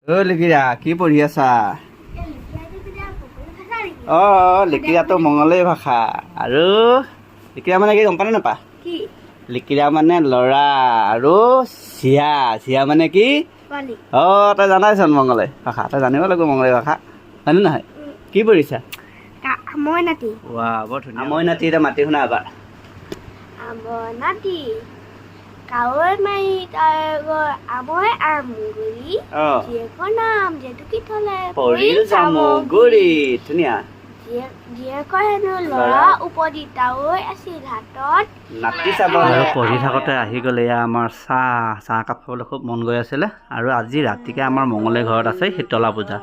লিকিৰা কি পঢ়ি আছা? লিকিৰাটো মঙলেই ভাষা। আৰু লিকিৰা মানে কি গম পানে নাপা? লিকিৰা মানে ল'ৰা আৰু চিয়া মানে কি? তই জানাইচোন মঙলে ভাষা, তই জানিব লাগিব মঙলে ভাষা, হয়নে নহয়? কি পঢ়িছা? আমৈ নাতি। বৰ ধুনীয়া। আমৈ নাতি এতিয়া মাতি শুনা এবাৰ। আমৈ নাতি কাৱৈ মাৰি আমৈ আমগুৰি জীয়েকৰ নাম জেতুকী থলে পৰিল জামুগুৰি। ধুনীয়া। জীয়েকৰ হেনো ল'ৰা উপদি তাৱৈ আছিল হাতত নাতি চাব। আৰু পঢ়ি থাকোঁতে আহি গ'লে এয়া আমাৰ চাহকাপ খাবলৈ খুব মন গৈ আছিলে। আৰু আজি ৰাতিকে আমাৰ মঙলে ঘৰত আছে শীতলা পূজা।